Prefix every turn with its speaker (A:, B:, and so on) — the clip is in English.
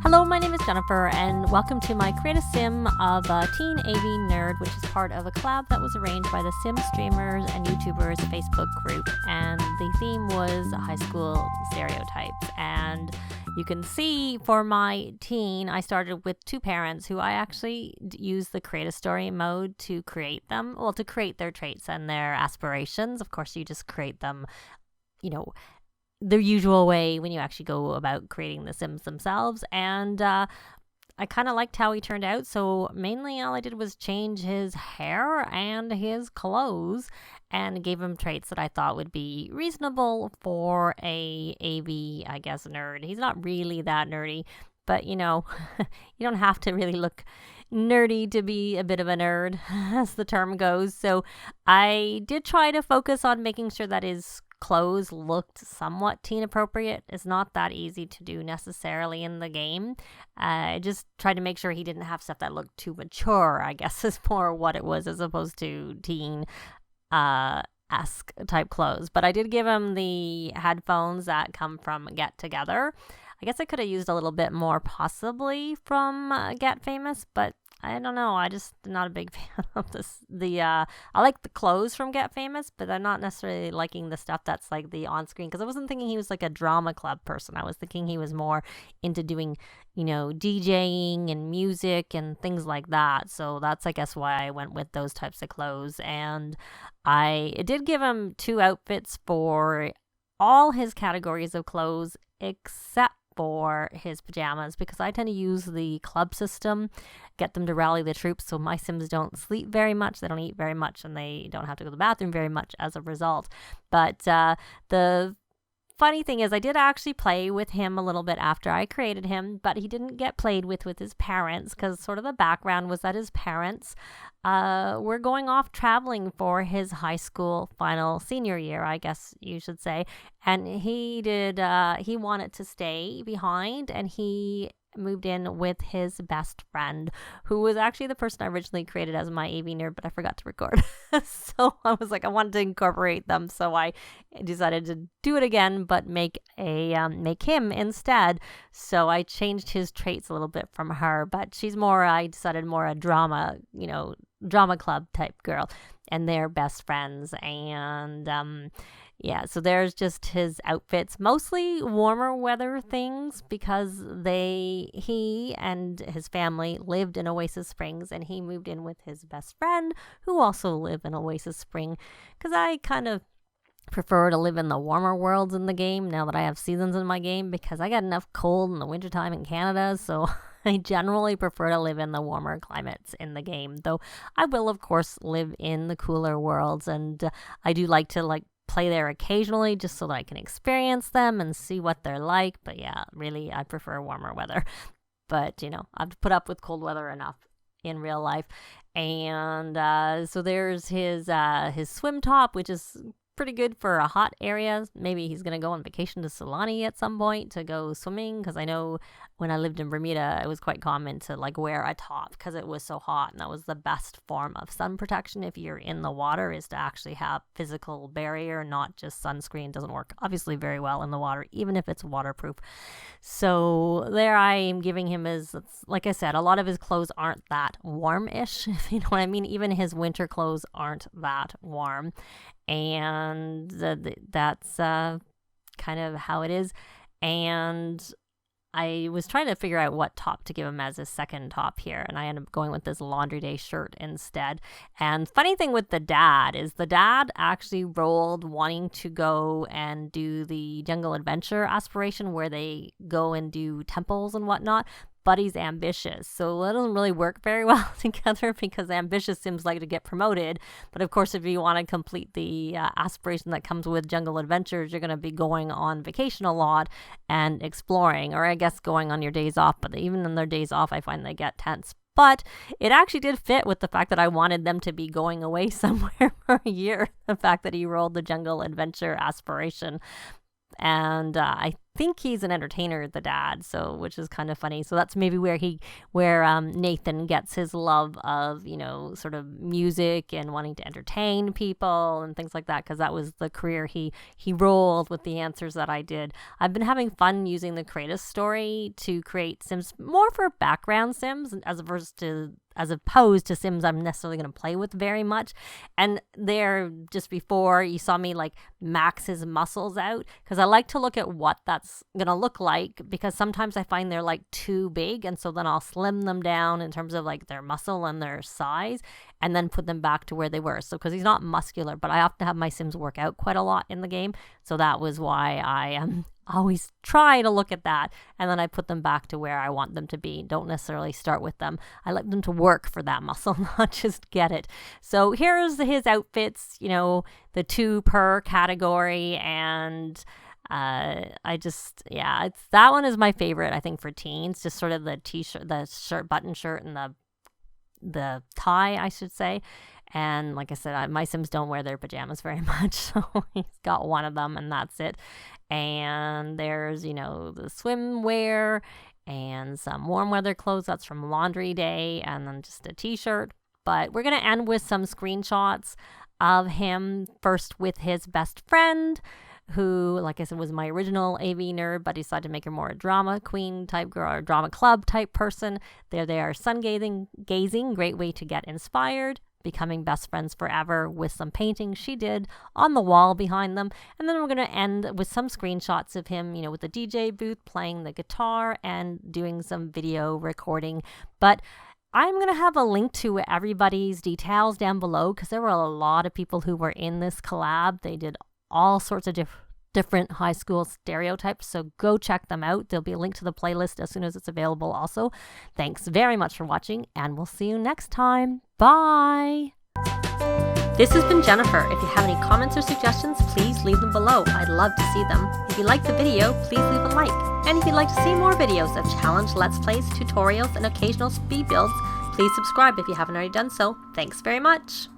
A: Hello, my name is Jennifer, and welcome to my Create a Sim of a Teen AV Nerd, which is part of a collab that was arranged by the Sim Streamers and YouTubers Facebook group. And the theme was high school stereotypes. And you can see for my teen, I started with two parents who I actually used the create a story mode to create them. Well, to create their traits and their aspirations. Of course, you just create them, the usual way when you actually go about creating the Sims themselves. And I kind of liked how he turned out. So mainly all I did was change his hair and his clothes and gave him traits that I thought would be reasonable for a AV, I guess, nerd. He's not really that nerdy, but you don't have to really look nerdy to be a bit of a nerd, as the term goes. So I did try to focus on making sure that his clothes looked somewhat teen appropriate. It's not that easy to do necessarily in the game. I just tried to make sure he didn't have stuff that looked too mature, I guess is more what it was, as opposed to teen esque type clothes. But I did give him the headphones that come from Get Together. I guess I could have used a little bit more possibly from Get Famous, but I don't know. I just not a big fan of this. I like the clothes from Get Famous, but I'm not necessarily liking the stuff that's like the on-screen, because I wasn't thinking he was like a drama club person. I was thinking he was more into doing, DJing and music and things like that. So that's, I guess, why I went with those types of clothes. And I did give him two outfits for all his categories of clothes except for his pajamas, because I tend to use the club system, get them to rally the troops, so my Sims don't sleep very much, they don't eat very much, and they don't have to go to the bathroom very much as a result. But the funny thing is, I did actually play with him a little bit after I created him, but he didn't get played with his parents, because sort of the background was that his parents were going off traveling for his high school final senior year, I guess you should say. And he wanted to stay behind, and he moved in with his best friend, who was actually the person I originally created as my AV nerd, but I forgot to record. So I was like, I wanted to incorporate them, so I decided to do it again, but make him instead. So I changed his traits a little bit from her, but she's more, I decided, more a drama club type girl, and they're best friends. And yeah, so there's just his outfits, mostly warmer weather things, because he and his family lived in Oasis Springs, and he moved in with his best friend, who also lived in Oasis Spring, because I kind of prefer to live in the warmer worlds in the game now that I have seasons in my game, because I got enough cold in the wintertime in Canada, so I generally prefer to live in the warmer climates in the game, though I will, of course, live in the cooler worlds, and I do like to play there occasionally just so that I can experience them and see what they're like. But yeah, really, I prefer warmer weather. But, I've put up with cold weather enough in real life. And so there's his swim top, which is pretty good for a hot area. Maybe he's going to go on vacation to Solie at some point to go swimming, because I know when I lived in Bermuda, it was quite common to wear a top because it was so hot, and that was the best form of sun protection if you're in the water, is to actually have physical barrier, not just sunscreen. Doesn't work obviously very well in the water, even if it's waterproof. So there I am giving him like I said, a lot of his clothes aren't that warm-ish, if you know what I mean. Even his winter clothes aren't that warm. And that's kind of how it is. And I was trying to figure out what top to give him as his second top here, and I ended up going with this laundry day shirt instead. And funny thing with the dad is the dad actually rolled wanting to go and do the jungle adventure aspiration, where they go and do temples and whatnot, but he's ambitious, so that doesn't really work very well together, because ambitious Sims like to get promoted. But of course, if you want to complete the aspiration that comes with jungle adventures, you're going to be going on vacation a lot and exploring, or I guess going on your days off. But even on their days off, I find they get tense. But it actually did fit with the fact that I wanted them to be going away somewhere for a year, the fact that he rolled the jungle adventure aspiration. And I think he's an entertainer, the dad, so which is kind of funny. So that's maybe where Nathan gets his love of, you know, sort of music and wanting to entertain people and things like that, because that was the career he rolled with the answers that I did. I've been having fun using the Create story to create Sims more for background Sims as opposed to Sims I'm necessarily going to play with very much. And there, just before, you saw me like max his muscles out, because I like to look at what that's going to look like, because sometimes I find they're like too big, and so then I'll slim them down in terms of like their muscle and their size, and then put them back to where they were. So because he's not muscular, but I often have my Sims work out quite a lot in the game, so that was why I always try to look at that, and then I put them back to where I want them to be. Don't necessarily start with them. I like them to work for that muscle, not just get it. So here's his outfits, you know, the 2 per category, and that one is my favorite, I think, for teens. Just sort of the t-shirt, the shirt, button shirt, and the tie, I should say. And like I said, my Sims don't wear their pajamas very much, so he's got one of them, and that's it. And there's, you know, the swimwear and some warm weather clothes. That's from laundry day, and then just a t-shirt. But we're going to end with some screenshots of him, first with his best friend, who, like I said, was my original AV nerd, but decided to make her more a drama queen type girl, or drama club type person. There they are, sun gazing, great way to get inspired. Becoming best friends forever, with some painting she did on the wall behind them. And then we're going to end with some screenshots of him, you know, with the DJ booth, playing the guitar and doing some video recording. But I'm going to have a link to everybody's details down below, because there were a lot of people who were in this collab. They did all sorts of different high school stereotypes, so go check them out. There'll be a link to the playlist as soon as it's available also. Thanks very much for watching, and we'll see you next time. Bye! This has been Jennifer. If you have any comments or suggestions, please leave them below. I'd love to see them. If you liked the video, please leave a like. And if you'd like to see more videos of challenge, let's plays, tutorials, and occasional speed builds, please subscribe if you haven't already done so. Thanks very much!